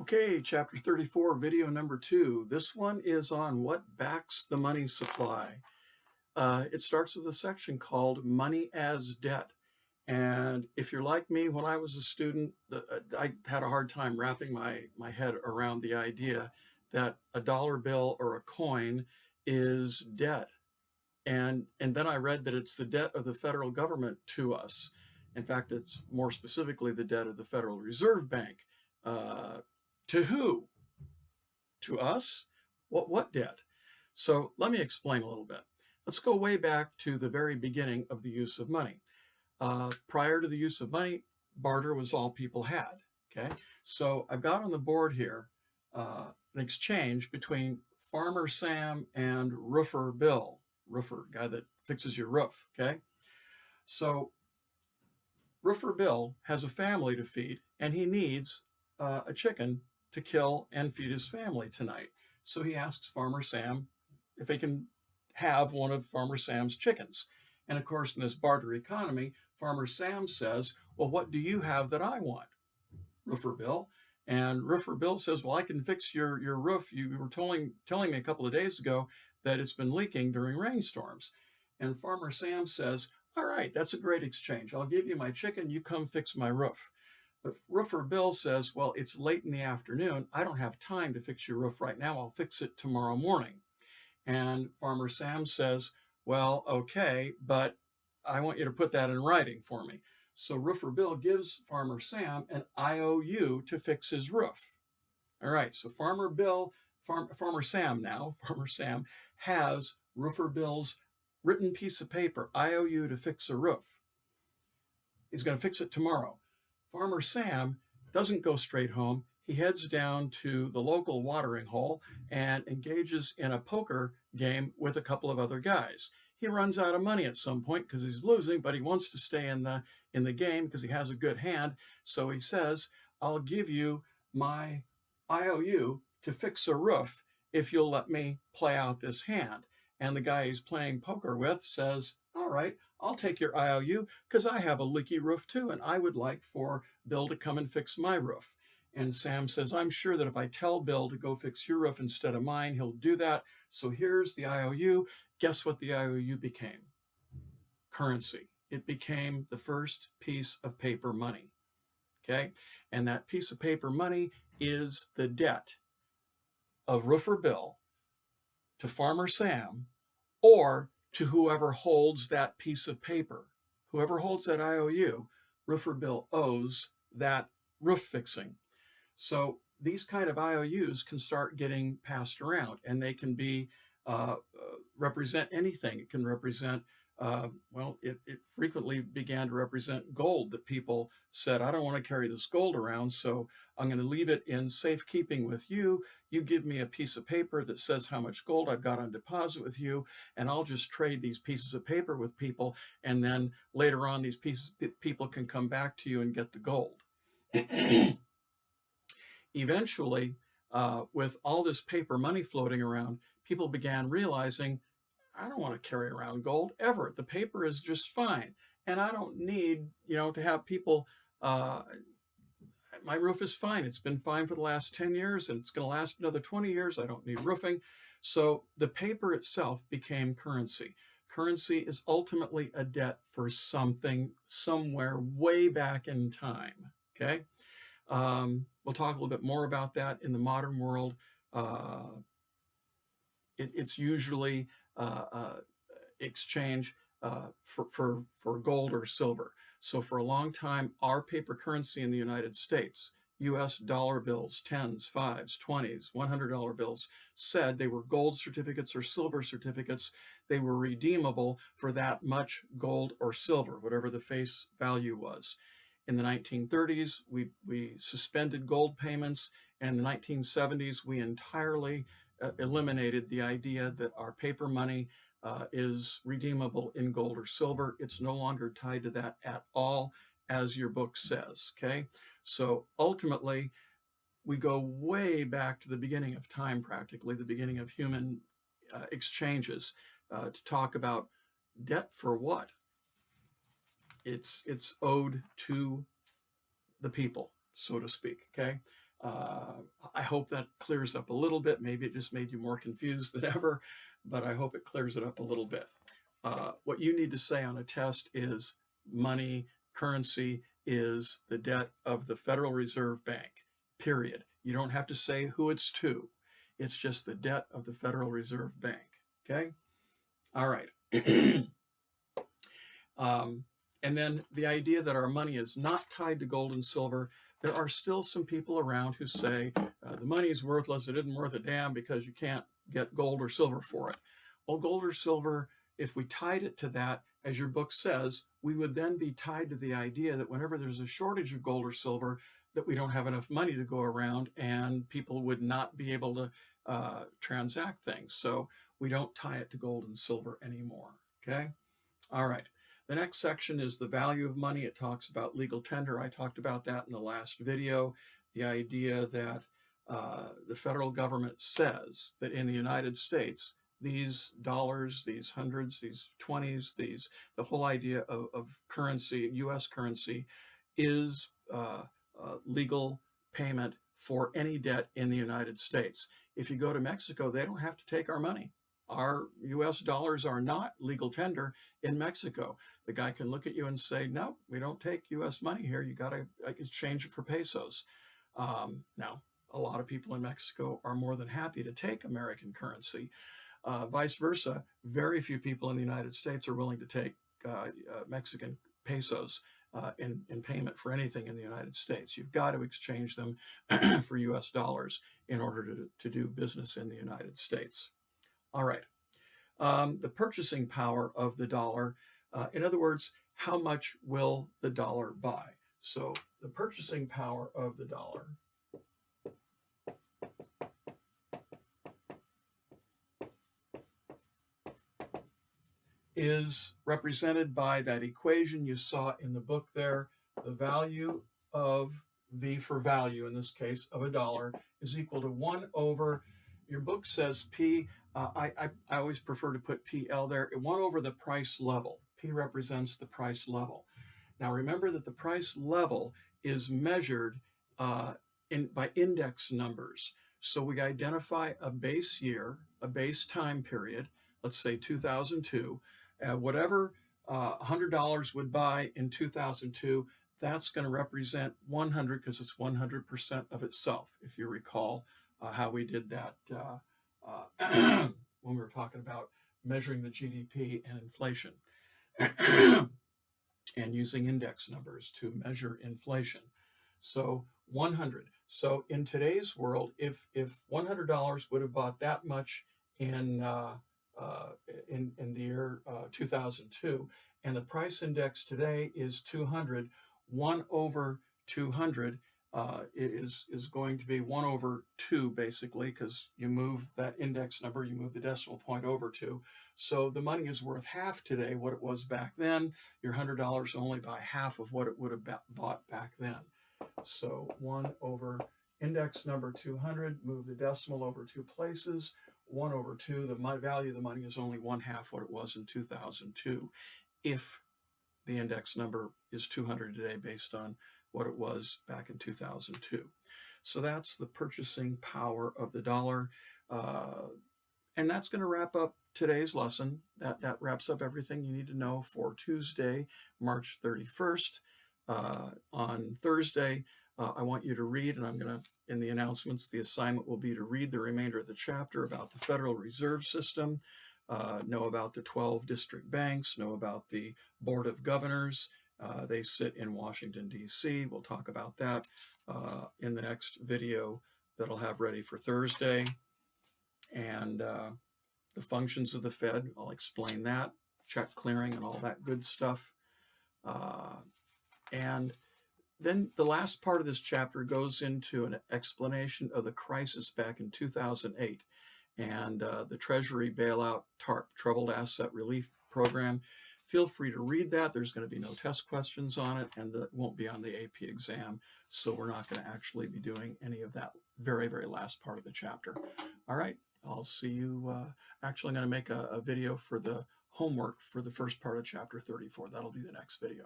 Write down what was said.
Okay, chapter 34, video number 2. This one is on what backs the money supply. It starts with a section called Money as Debt. And if you're like me, when I was a student, I had a hard time wrapping my head around the idea that a dollar bill or a coin is debt. And then I read that it's the debt of the federal government to us. In fact, it's more specifically the debt of the Federal Reserve Bank. To who? To us? What debt? So let me explain a little bit. Let's go way back to the very beginning of the use of money. Prior to the use of money, barter was all people had. Okay, so I've got on the board here an exchange between Farmer Sam and Roofer Bill. Roofer, guy that fixes your roof. Okay, so Roofer Bill has a family to feed, and he needs a chicken to kill and feed his family tonight. So he asks Farmer Sam if he can have one of Farmer Sam's chickens. And of course, in this barter economy, Farmer Sam says, well, what do you have that I want, Roofer Bill? And Roofer Bill says, well, I can fix your roof. You were telling me a couple of days ago that it's been leaking during rainstorms. And Farmer Sam says, all right, that's a great exchange. I'll give you my chicken. You come fix my roof. But Roofer Bill says, well, it's late in the afternoon. I don't have time to fix your roof right now. I'll fix it tomorrow morning. And Farmer Sam says, well, okay, but I want you to put that in writing for me. So Roofer Bill gives Farmer Sam an IOU to fix his roof. All right, so Farmer Sam has Roofer Bill's written piece of paper, IOU to fix a roof. He's going to fix it tomorrow. Farmer Sam doesn't go straight home. He heads down to the local watering hole and engages in a poker game with a couple of other guys. He runs out of money at some point because he's losing, but he wants to stay in the game because he has a good hand. So he says, I'll give you my IOU to fix a roof if you'll let me play out this hand. And the guy he's playing poker with says, all right, I'll take your IOU because I have a leaky roof too, and I would like for Bill to come and fix my roof. And Sam says, I'm sure that if I tell Bill to go fix your roof instead of mine, he'll do that. So here's the IOU. Guess what the IOU became? Currency. It became the first piece of paper money. Okay? And that piece of paper money is the debt of Roofer Bill to Farmer Sam or to whoever holds that piece of paper. Whoever holds that IOU, Roofer Bill owes that roof fixing. So these kind of IOUs can start getting passed around, and they can be represent anything. It can represent, it frequently began to represent gold that people said, I don't want to carry this gold around, so I'm going to leave it in safekeeping with you. You give me a piece of paper that says how much gold I've got on deposit with you, and I'll just trade these pieces of paper with people, and then later on these people can come back to you and get the gold. Eventually, with all this paper money floating around, people began realizing, I don't want to carry around gold ever. The paper is just fine. And I don't need, to have people, my roof is fine. It's been fine for the last 10 years and it's going to last another 20 years. I don't need roofing. So the paper itself became currency. Currency is ultimately a debt for something somewhere way back in time. Okay. We'll talk a little bit more about that in the modern world. It's usually exchange for gold or silver. So for a long time, our paper currency in the United States, US dollar bills, 10s, 5s, 20s, $100 bills, said they were gold certificates or silver certificates. They were redeemable for that much gold or silver, whatever the face value was. In the 1930s, we suspended gold payments, and in the 1970s, we entirely eliminated the idea that our paper money is redeemable in gold or silver. It's no longer tied to that at all, as your book says, okay? So ultimately, we go way back to the beginning of time, practically, the beginning of human exchanges, to talk about debt for what? It's owed to the people, so to speak, okay? I hope that clears up a little bit. Maybe it just made you more confused than ever, but I hope it clears it up a little bit. What you need to say on a test is money, currency is the debt of the Federal Reserve Bank, period. You don't have to say who it's to. It's just the debt of the Federal Reserve Bank, okay? All right. And then the idea that our money is not tied to gold and silver. There are still some people around who say the money is worthless. It isn't worth a damn because you can't get gold or silver for it. Well, gold or silver, if we tied it to that, as your book says, we would then be tied to the idea that whenever there's a shortage of gold or silver, that we don't have enough money to go around and people would not be able to transact things. So we don't tie it to gold and silver anymore, okay? All right. The next section is the value of money. It talks about legal tender. I talked about that in the last video. The idea that the federal government says that in the United States, these dollars, these hundreds, these 20s, the whole idea of currency, U.S. currency, is legal payment for any debt in the United States. If you go to Mexico, they don't have to take our money. Our U.S. dollars are not legal tender in Mexico. The guy can look at you and say, no, we don't take U.S. money here. You got to exchange it for pesos. Now, a lot of people in Mexico are more than happy to take American currency. Vice versa, very few people in the United States are willing to take Mexican pesos in payment for anything in the United States. You've got to exchange them for U.S. dollars in order to do business in the United States. All right. The purchasing power of the dollar. In other words, how much will the dollar buy? So the purchasing power of the dollar is represented by that equation you saw in the book there. The value of V for value, in this case, of a dollar is equal to 1 over, your book says P, I always prefer to put PL there, 1 over the price level. P represents the price level. Now remember that the price level is measured by index numbers. So we identify a base year, a base time period, let's say 2002, whatever $100 would buy in 2002, that's going to represent 100 because it's 100% of itself, if you recall how we did that when we were talking about measuring the GDP and inflation and using index numbers to measure inflation. So 100. So in today's world, if $100 would have bought that much in the year 2002, and the price index today is 200, 1 over 200 is going to be 1 over 2, basically, because you move that index number, you move the decimal point over 2. So the money is worth half today what it was back then. Your $100 only buy half of what it would have bought back then. So 1 over index number 200, move the decimal over 2 places, 1 over 2, the value of the money is only 1/2 what it was in 2002, if the index number is 200 today based on what it was back in 2002. So that's the purchasing power of the dollar. And that's going to wrap up today's lesson. That wraps up everything you need to know for Tuesday, March 31st. On Thursday, I want you to read, and I'm going to, in the announcements, the assignment will be to read the remainder of the chapter about the Federal Reserve System, know about the 12 district banks, know about the Board of Governors. They sit in Washington, D.C. We'll talk about that in the next video that I'll have ready for Thursday. And the functions of the Fed, I'll explain that, check clearing and all that good stuff. And then the last part of this chapter goes into an explanation of the crisis back in 2008 and the Treasury bailout TARP, Troubled Asset Relief Program. Feel free to read that. There's going to be no test questions on it, and it won't be on the AP exam, so we're not going to actually be doing any of that very, very last part of the chapter. All right, I'll see you. Actually, I'm going to make a video for the homework for the first part of Chapter 34. That'll be the next video.